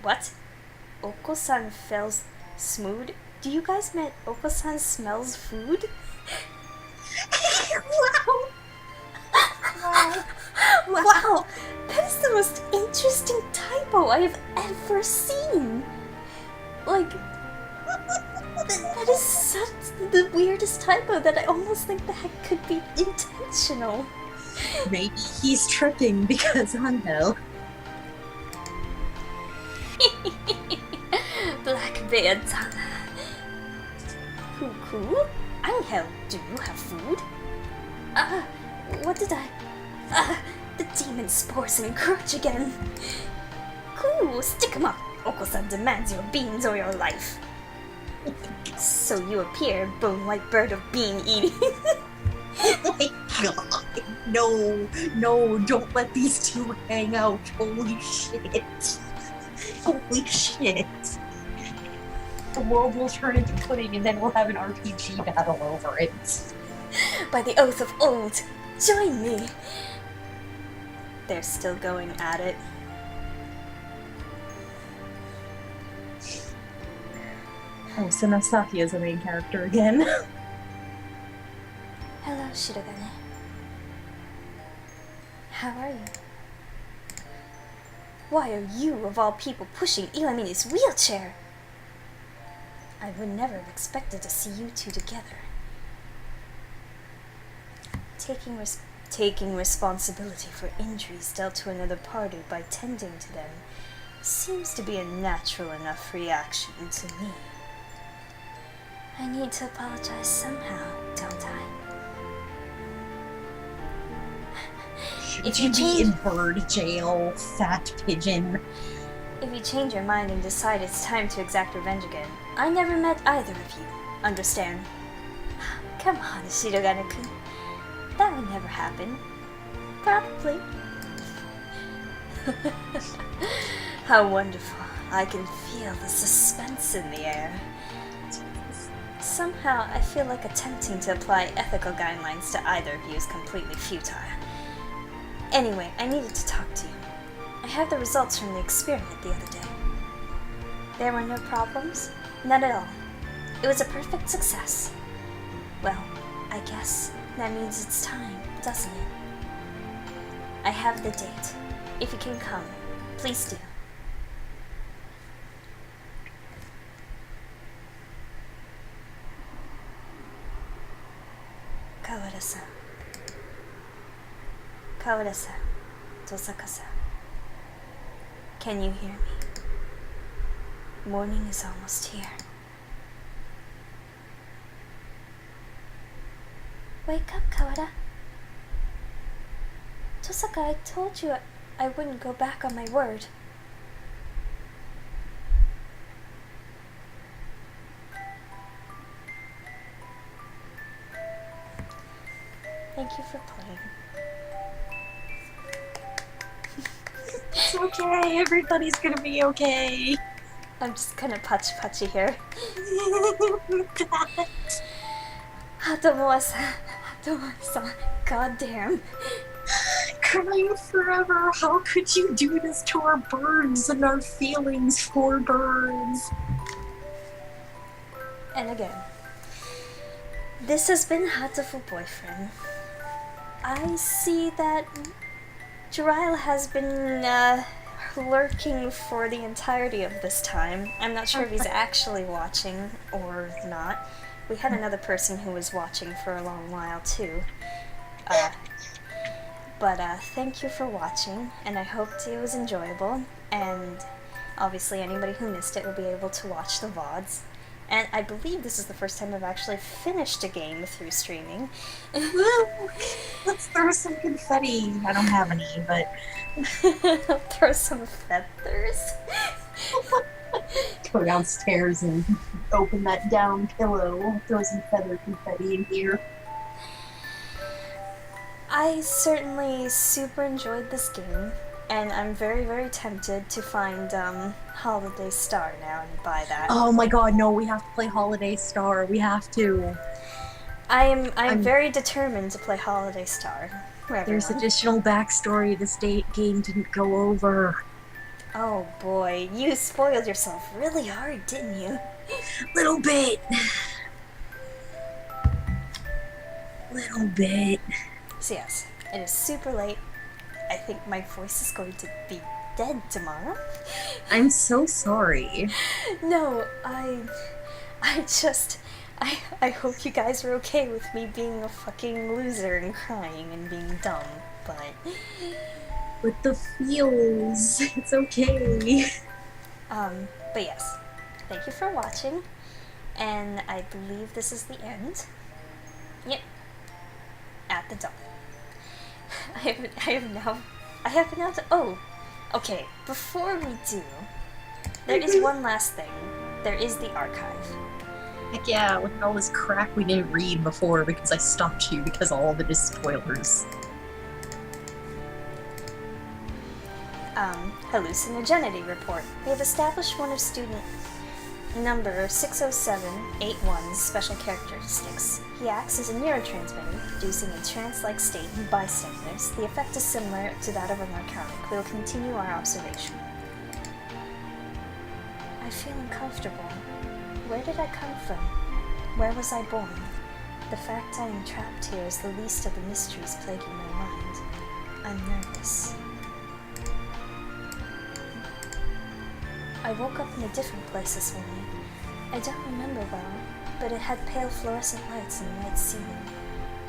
What? Oko-san fell smooth? Do you guys mean Oko-san smells food? Wow! That is the most interesting typo I have ever seen! Like... That is such the weirdest typo that I almost think that could be intentional. Maybe he's tripping because Angel. Blackbeard-san. Cuckoo? Angel, do you have food? What did I... the demon spores encroach again. Cool, stick 'em up. Oko-san demands your beans or your life. So you appear, bone-white bird of bean eating. Oh my god. No, don't let these two hang out. Holy shit. Holy shit. The world will turn into pudding and then we'll have an RPG battle over it. By the oath of old, join me. They're still going at it. Oh, so now Sakia is the main character again. Hello, Shirogane. How are you? Why are you, of all people, pushing Iwamini's wheelchair? I would never have expected to see you two together. Taking responsibility for injuries dealt to another party by tending to them seems to be a natural enough reaction to me. I need to apologize somehow, don't I? If you be in bird jail, fat pigeon. If you change your mind and decide it's time to exact revenge again, I never met either of you. Understand? Come on, Shirogane-kun. That would never happen. Probably. How wonderful. I can feel the suspense in the air. Somehow, I feel like attempting to apply ethical guidelines to either of you is completely futile. Anyway, I needed to talk to you. I have the results from the experiment the other day. There were no problems? None at all. It was a perfect success. Well, I guess that means it's time, doesn't it? I have the date. If you can come, please do. Kawada-san. Kawada-san. Tosaka-san. Can you hear me? Morning is almost here. Wake up, Kawada. Tosaka, I told you I wouldn't go back on my word. Thank you for playing. It's okay, everybody's gonna be okay. I'm just kinda patchy here. Hatomoa-san, Hatomoa-san, goddamn. Crying forever, how could you do this to our birds and our feelings for birds? And again, this has been Hurtful Boyfriend. I see that Jiraiya has been lurking for the entirety of this time. I'm not sure if he's actually watching or not. We had another person who was watching for a long while too. But thank you for watching, and I hoped it was enjoyable, and obviously anybody who missed it will be able to watch the VODs. And I believe this is the first time I've actually finished a game through streaming. Woo! Let's throw some confetti. I don't have any, but... Throw some feathers. Go downstairs and open that down pillow. Throw some feather confetti in here. I certainly super enjoyed this game, and I'm very, very tempted to find Holiday Star now and buy that. Oh my god, no, we have to play Holiday Star. We have to. I'm very determined to play Holiday Star. There's additional backstory this game didn't go over. Oh boy, you spoiled yourself really hard, didn't you? Little bit. Little bit. So yes, it is super late. I think my voice is going to be dead tomorrow. I'm so sorry. No, I hope you guys are okay with me being a fucking loser and crying and being dumb, but... With the feels, it's okay. But yes, thank you for watching, and I believe this is the end. Yep. At the dawn. Oh, okay, before we do, there is one last thing. There is the archive. Heck yeah, look at all this crap we didn't read before because I stopped you because all of it is spoilers. Hallucinogenity report. We have established one of student number 60781's special characteristics. He acts as a neurotransmitter, producing a trance-like state in bystanders. The effect is similar to that of a narcotic. We will continue our observation. I feel uncomfortable. Where did I come from? Where was I born? The fact I am trapped here is the least of the mysteries plaguing my mind. I'm nervous. I woke up in a different place this morning. I don't remember well, but it had pale fluorescent lights and a white ceiling.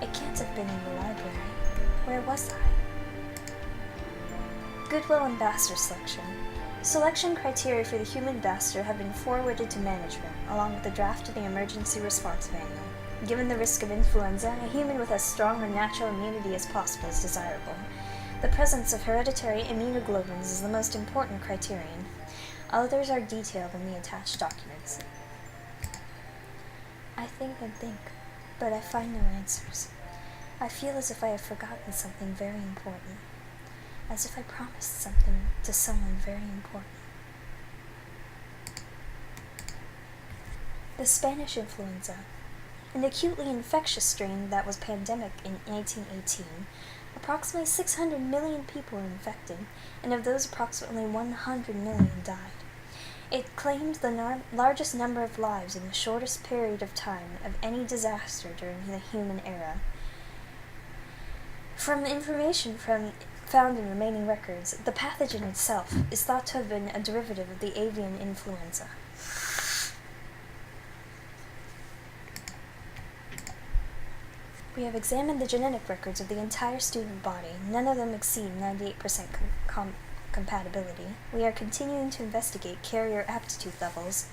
It can't have been in the library. Where was I? Goodwill Ambassador selection. Selection criteria for the human ambassador have been forwarded to management, along with the draft of the emergency response manual. Given the risk of influenza, a human with as strong or natural immunity as possible is desirable. The presence of hereditary immunoglobulins is the most important criterion. Others are detailed in the attached documents. I think and think, but I find no answers. I feel as if I have forgotten something very important, as if I promised something to someone very important. the Spanish influenza, an acutely infectious strain that was pandemic in 1918. Approximately 600 million people were infected, and of those approximately 100 million died. It claimed the largest number of lives in the shortest period of time of any disaster during the human era. From the information found in remaining records, the pathogen itself is thought to have been a derivative of the avian influenza. We have examined the genetic records of the entire student body. None of them exceed 98% compatibility. We are continuing to investigate carrier aptitude levels.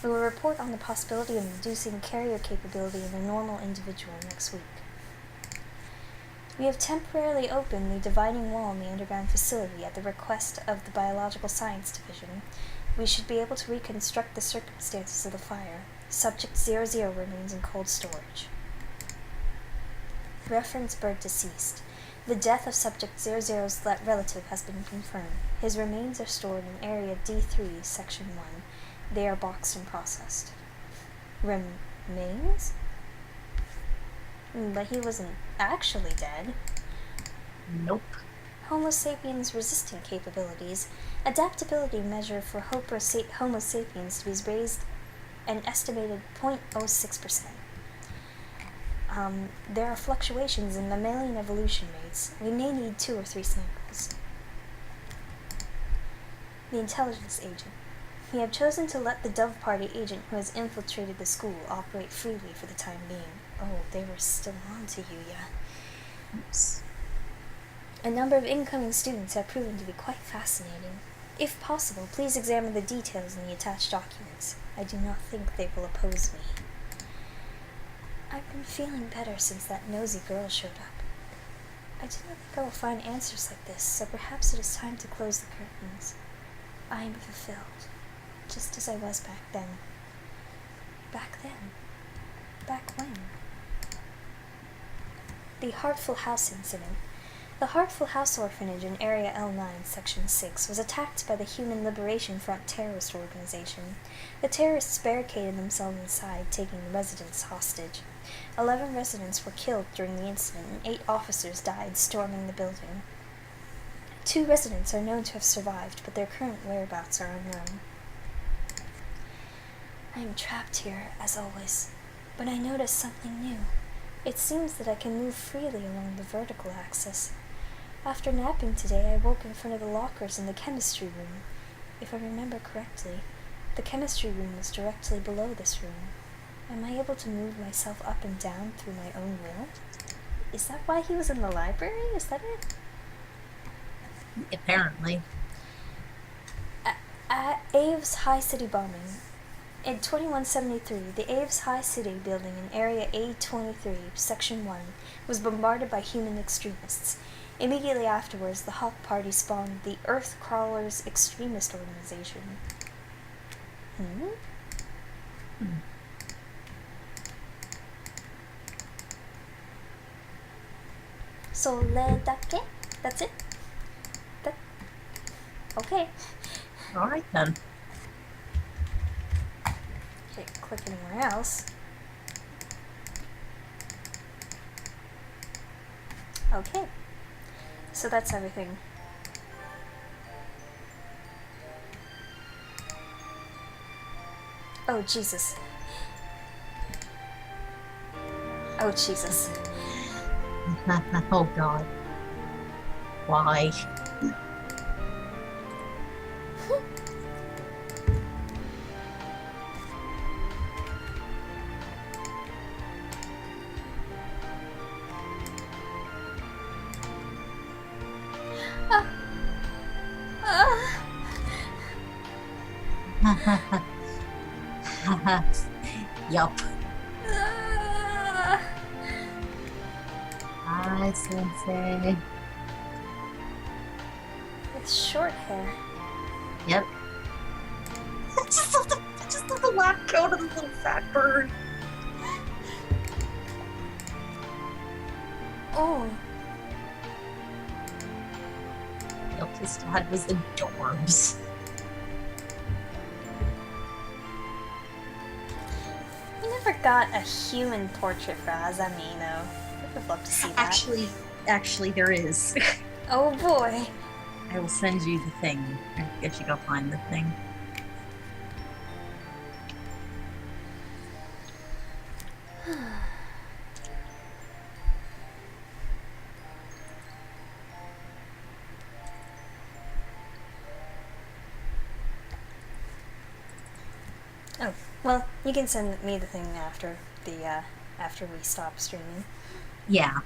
We will report on the possibility of inducing carrier capability in a normal individual next week. We have temporarily opened the dividing wall in the underground facility at the request of the Biological Science Division. We should be able to reconstruct the circumstances of the fire. Subject 00 remains in cold storage. Reference bird deceased. The death of Subject 00's relative has been confirmed. His remains are stored in Area D3, Section 1. They are boxed and processed. Remains? But he wasn't actually dead. Nope. Homo sapiens resistant capabilities. Adaptability measure for Homo sapiens to be raised an estimated 0.06%. There are fluctuations in mammalian evolution rates. We may need 2 or 3 samples. The intelligence agent. We have chosen to let the Dove Party agent who has infiltrated the school operate freely for the time being. Oh, they were still on to you, yeah. Oops. A number of incoming students have proven to be quite fascinating. If possible, please examine the details in the attached documents. I do not think they will oppose me. I've been feeling better since that nosy girl showed up. I do not think I will find answers like this, so perhaps it is time to close the curtains. I am fulfilled, just as I was back then. Back then? Back when? The Hurtful House incident. The Hurtful House orphanage in Area L9, Section 6, was attacked by the Human Liberation Front terrorist organization. The terrorists barricaded themselves inside, taking the residents hostage. 11 residents were killed during the incident, and 8 officers died storming the building. 2 residents are known to have survived, but their current whereabouts are unknown. I am trapped here, as always, but I notice something new. It seems that I can move freely along the vertical axis. After napping today, I woke in front of the lockers in the chemistry room. If I remember correctly, the chemistry room was directly below this room. Am I able to move myself up and down through my own will? Is that why he was in the library? Is that it? Apparently. Aves High City bombing. In 2173, the Aves High City building in Area A23, Section 1, was bombarded by human extremists. Immediately afterwards, the Hawk Party spawned the Earth Crawlers Extremist Organization. So, that's it? Okay. Alright then. Okay, click anywhere else. Okay. So that's everything. Oh, Jesus. Oh, Jesus. Oh god. Why? Yup. Hi, Sensei. With short hair. Yep. I just love the lab coat of the little fat bird. Oh. Yep, his dad was adorbs. never got a human portrait for Azamino. I would love to see that. Actually, there is. Oh boy. I will send you the thing. I guess you go find the thing. Oh, well, you can send me the thing after after we stop streaming. Yeah.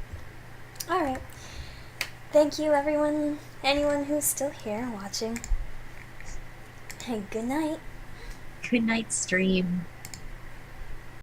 Alright. Thank you, anyone who's still here watching. Hey, good night. Good night, stream.